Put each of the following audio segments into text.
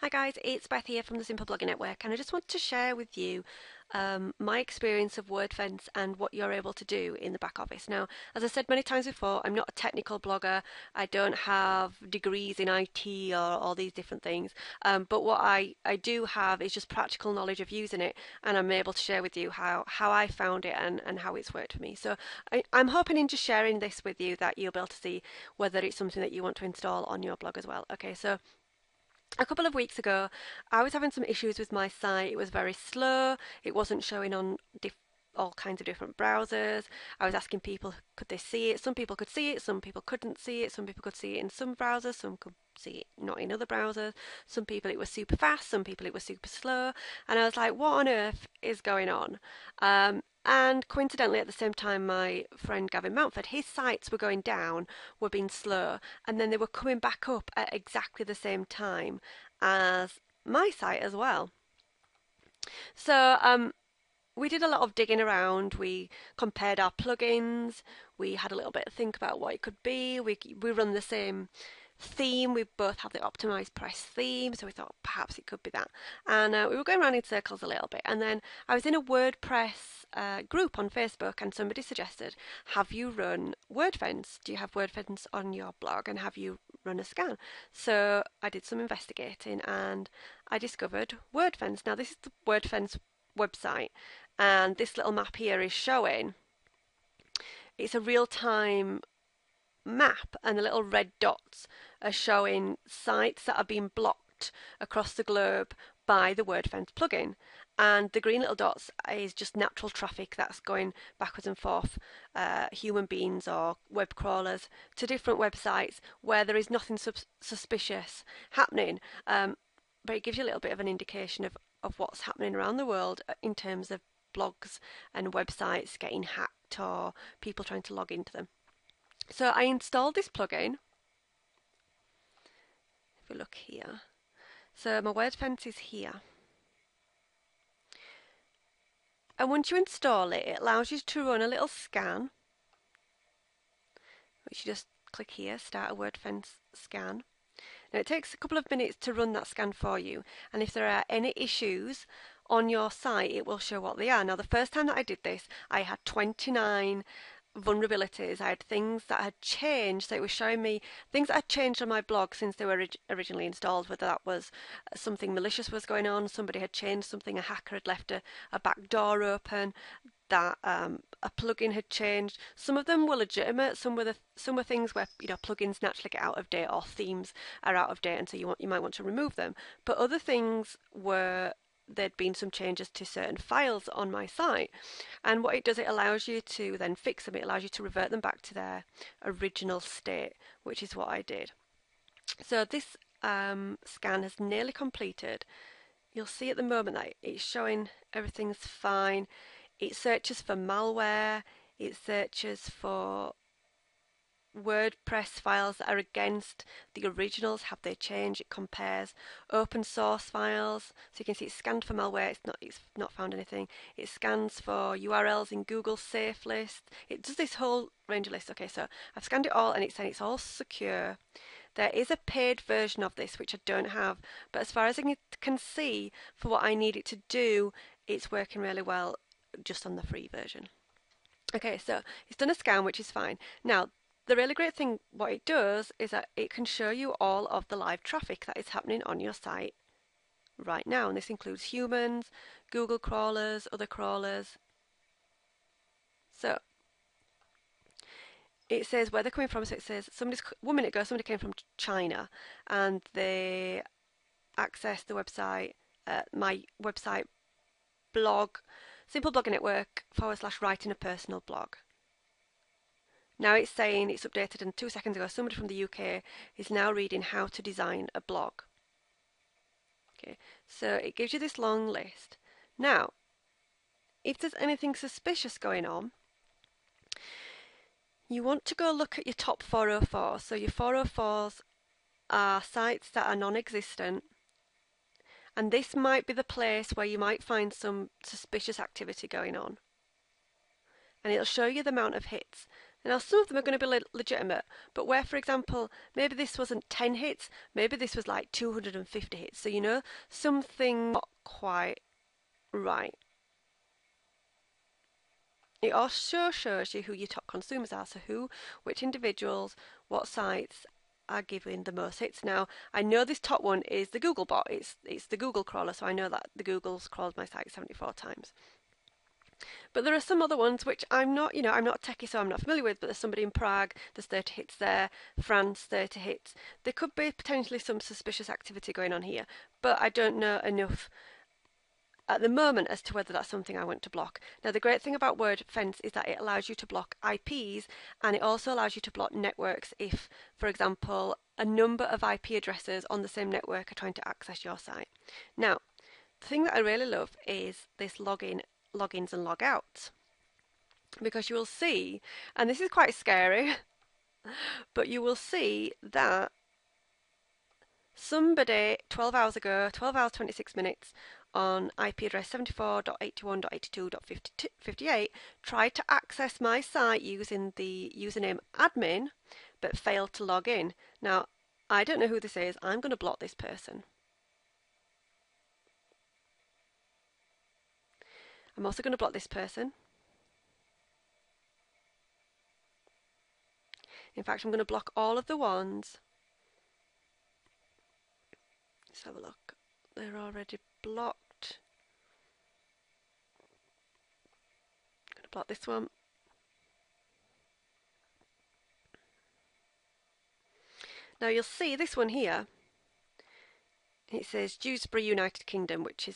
Hi guys, it's Beth here from the Simple Blogging Network, and I just want to share with you my experience of Wordfence and what you're able to do in the back office. Now, as I said many times before, I'm not a technical blogger. I don't have degrees in IT or all these different things, but what I do have is just practical knowledge of using it, and I'm able to share with you how I found it and how it's worked for me. So I'm hoping in just sharing this with you that you'll be able to see whether it's something that you want to install on your blog as well. Okay, so a couple of weeks ago, I was having some issues with my site. It was very slow. It wasn't showing on all kinds of different browsers. I was asking people, could they see it? Some people could see it, some people couldn't see it. Some people could see it in some browsers, some could see it not in other browsers. Some people it was super fast, some people it was super slow. And I was like, what on earth is going on? And coincidentally, at the same time, my friend Gavin Mountford, his sites were going down, were being slow, and then they were coming back up at exactly the same time as my site as well. So we did a lot of digging around. We compared our plugins. We had a little bit of think about what it could be. We run the same theme. We both have the optimized press theme, so we thought perhaps it could be that. And we were going around in circles a little bit. And then I was in a WordPress group on Facebook, and somebody suggested, "Have you run Wordfence? Do you have Wordfence on your blog? And have you run a scan?" So I did some investigating, and I discovered Wordfence. Now this is the Wordfence website, and this little map here is showing it's a real-time map, and the little red dots are showing sites that are being blocked across the globe by the Wordfence plugin. And the green little dots is just natural traffic that's going backwards and forth, human beings or web crawlers to different websites where there is nothing suspicious happening. But it gives you a little bit of an indication of what's happening around the world in terms of blogs and websites getting hacked or people trying to log into them. So I installed this plugin. If we look here, so my Wordfence is here. And once you install it, it allows you to run a little scan, which you just click here, start a Wordfence scan. Now it takes a couple of minutes to run that scan for you, and if there are any issues on your site, it will show what they are. Now the first time that I did this, I had 29 vulnerabilities. I had things that had changed, so it was showing me things that had changed on my blog since they were originally installed, whether that was something malicious was going on, somebody had changed something, a hacker had left a back door open, that a plugin had changed. Some of them were legitimate. Some were things where plugins naturally get out of date or themes are out of date, and so you might want to remove them. But other things were there'd been some changes to certain files on my site, and what it does, it allows you to then fix them. It allows you to revert them back to their original state, which is what I did. So this scan has nearly completed. You'll see at the moment that it's showing everything's fine. It searches for malware, it searches for WordPress files that are against the originals. Have they changed? It compares open source files, so you can see it's scanned for malware. It's not found anything. It scans for URLs in Google Safe List. It does this whole range of lists. Okay, so I've scanned it all, and it's saying it's all secure. There is a paid version of this which I don't have, but as far as I can see, for what I need it to do, it's working really well just on the free version. Okay, so it's done a scan, which is fine. Now, the really great thing, what it does, is that it can show you all of the live traffic that is happening on your site right now. And this includes humans, Google crawlers, other crawlers. So it says where they're coming from. So it says 1 minute ago, somebody came from China, and they accessed the website, my website blog, Simple Blogging Network / writing a personal blog. Now it's saying it's updated, and 2 seconds ago somebody from the UK is now reading how to design a blog. Okay, so it gives you this long list. Now, if there's anything suspicious going on, you want to go look at your top 404. So your 404s are sites that are non-existent, and this might be the place where you might find some suspicious activity going on. And it'll show you the amount of hits Now, some of them are going to be legitimate, but where, for example, maybe this wasn't 10 hits, maybe this was like 250 hits. So, something not quite right. It also shows you who your top consumers are. So, which individuals, what sites are giving the most hits. Now, I know this top one is the Google bot. It's the Google crawler, so I know that the Google's crawled my site 74 times. But there are some other ones which I'm not, I'm not techie, so I'm not familiar with. But there's somebody in Prague, there's 30 hits there, France, 30 hits. There could be potentially some suspicious activity going on here, but I don't know enough at the moment as to whether that's something I want to block. Now, the great thing about Wordfence is that it allows you to block IPs, and it also allows you to block networks if, for example, a number of IP addresses on the same network are trying to access your site. Now, the thing that I really love is this logins and logouts, because you will see, and this is quite scary, but you will see that somebody 12 hours ago, 12 hours 26 minutes, on IP address 74.81.82.58 tried to access my site using the username admin but failed to log in. Now, I don't know who this is. I'm going to block this person. I'm also going to block this person. In fact, I'm going to block all of the ones. Let's have a look. They're already blocked. I'm going to block this one. Now you'll see this one here. It says Dewsbury, United Kingdom, which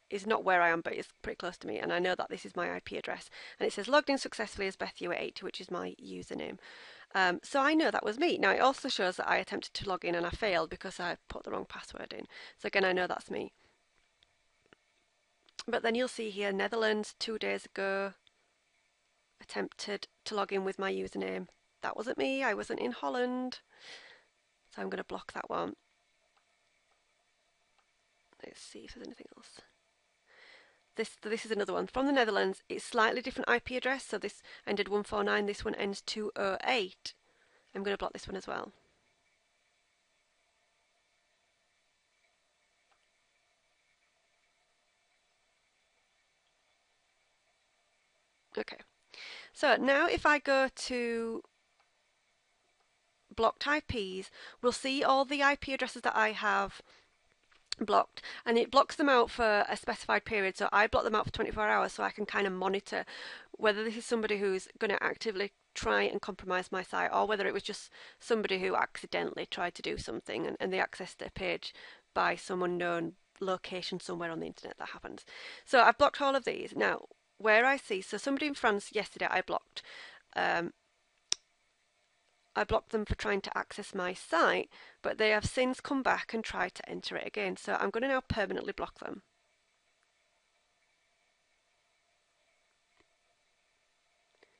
is not where I am, but it's pretty close to me, and I know that this is my IP address. And it says logged in successfully as Beth Hewitt 80, which is my username. So I know that was me. Now it also shows that I attempted to log in and I failed because I put the wrong password in. So again, I know that's me. But then you'll see here, Netherlands, 2 days ago, attempted to log in with my username. That wasn't me. I wasn't in Holland. So I'm going to block that one. Let's see if there's anything else. This is another one from the Netherlands. It's slightly different IP address. So this ended 149. This one ends 208. I'm going to block this one as well. Okay. So now if I go to blocked IPs, we'll see all the IP addresses that I have blocked, and it blocks them out for a specified period. So I block them out for 24 hours so I can kind of monitor whether this is somebody who's going to actively try and compromise my site, or whether it was just somebody who accidentally tried to do something and they accessed a page by some unknown location somewhere on the internet. That happens. So I've blocked all of these. Now, where I see, so somebody in France yesterday I blocked. I blocked them for trying to access my site, but they have since come back and tried to enter it again. So I'm going to now permanently block them.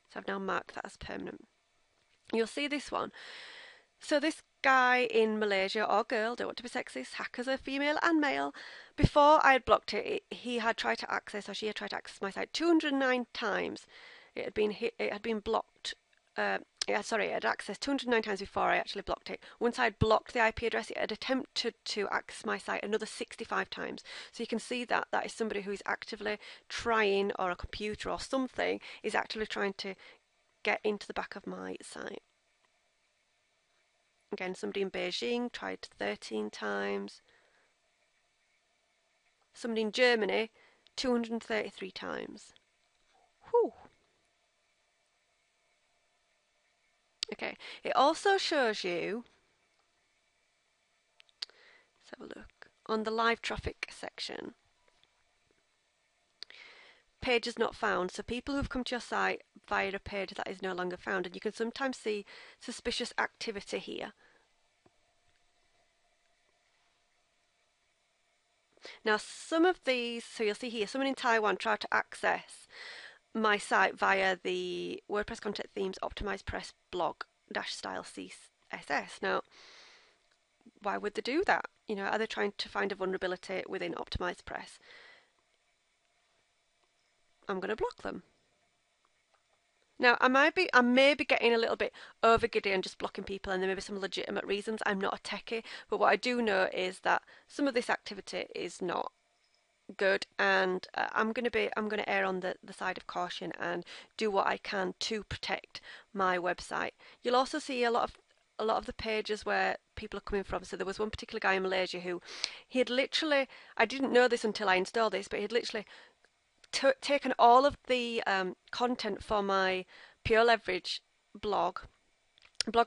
So I've now marked that as permanent. You'll see this one. So this guy in Malaysia, or girl, don't want to be sexist, hackers are female and male. Before I had blocked it, he had tried to access, or she had tried to access my site 209 times. It had been blocked. It had accessed 209 times before I actually blocked it. Once I had blocked the IP address, it had attempted to access my site another 65 times. So you can see that that is somebody who is actively trying, or a computer or something, is actively trying to get into the back of my site. Again, somebody in Beijing tried 13 times. Somebody in Germany, 233 times. Whew. Okay, it also shows you, let's have a look, on the live traffic section, pages not found. So people who've come to your site via a page that is no longer found, and you can sometimes see suspicious activity here. Now, some of these, so you'll see here, someone in Taiwan tried to access my site via the WordPress content themes optimized press blog style CSS. Now, why would they do that? Are they trying to find a vulnerability within optimized press? I'm going to block them. Now, I may be getting a little bit over giddy and just blocking people, and there may be some legitimate reasons. I'm not a techie, but what I do know is that some of this activity is not good, and I'm going to err on the side of caution and do what I can to protect my website. You'll also see a lot of the pages where people are coming from. So there was one particular guy in Malaysia who he had literally, I didn't know this until I installed this, but he had literally taken all of the content for my Pure Leverage blog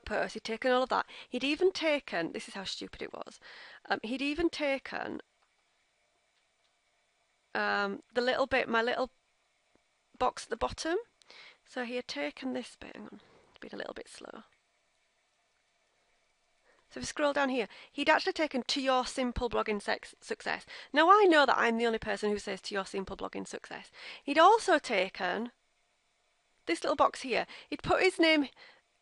post. He'd taken all of that. He'd even taken, this is how stupid it was. He'd even taken the little bit, my little box at the bottom. So he had taken this bit. Hang on, it's been a little bit slow. So if you scroll down here, he'd actually taken to your simple blogging success. Now I know that I'm the only person who says to your simple blogging success. He'd also taken this little box here. He'd put his name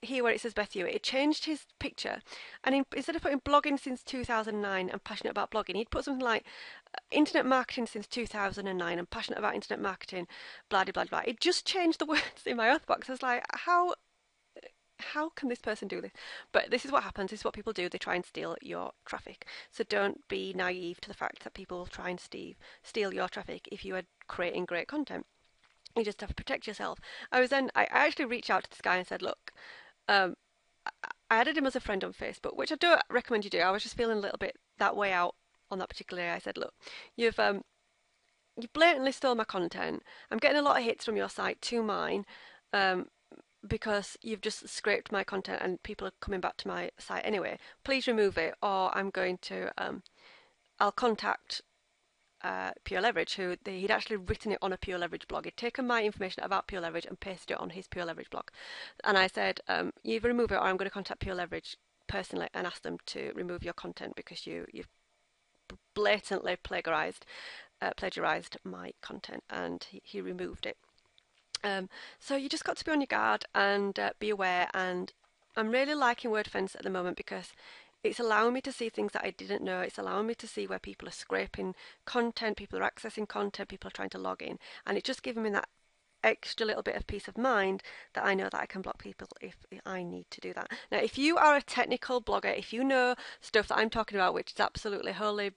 here where it says Beth Hewitt. He'd changed his picture, and instead of putting blogging since 2009 and passionate about blogging, he'd put something like internet marketing since 2009 and passionate about internet marketing, blah blah blah blah. It just changed the words in my oath box. I was like, how can this person do this? But this is what happens. This is what people do. They try and steal your traffic. So don't be naive to the fact that people will try and steal your traffic if you are creating great content. You just have to protect yourself. I actually reached out to this guy and said, look, um, I added him as a friend on Facebook, which I don't recommend you do. I was just feeling a little bit that way out on that particular day. I said, look, you blatantly stole my content. I'm getting a lot of hits from your site to mine. Because you've just scraped my content and people are coming back to my site anyway. Please remove it, or I'm going to I'll contact Pure Leverage, he'd actually written it on a Pure Leverage blog. He'd taken my information about Pure Leverage and pasted it on his Pure Leverage blog. And I said, you either remove it or I'm going to contact Pure Leverage personally and ask them to remove your content because you've blatantly plagiarized my content, and he removed it. So you just got to be on your guard and be aware. And I'm really liking Wordfence at the moment because it's allowing me to see things that I didn't know. It's allowing me to see where people are scraping content, people are accessing content, people are trying to log in. And it's just giving me that extra little bit of peace of mind that I know that I can block people if I need to do that. Now, if you are a technical blogger, if you know stuff that I'm talking about, which is absolutely holy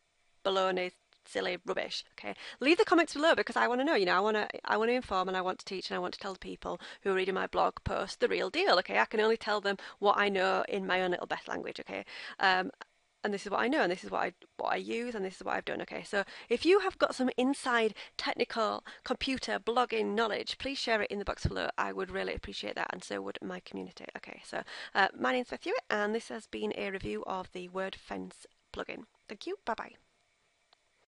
baloney, silly rubbish, okay, leave the comments below because I want to know. I want to inform and I want to teach and I want to tell the people who are reading my blog post the real deal. Okay, I can only tell them what I know in my own little Beth language. Okay, and this is what I know, and this is what I use, and this is what I've done. Okay, so if you have got some inside technical computer blogging knowledge, please share it in the box below. I would really appreciate that, and so would my community. Okay, so my name's Beth Hewitt, and this has been a review of the Wordfence plugin. Thank you. Bye bye.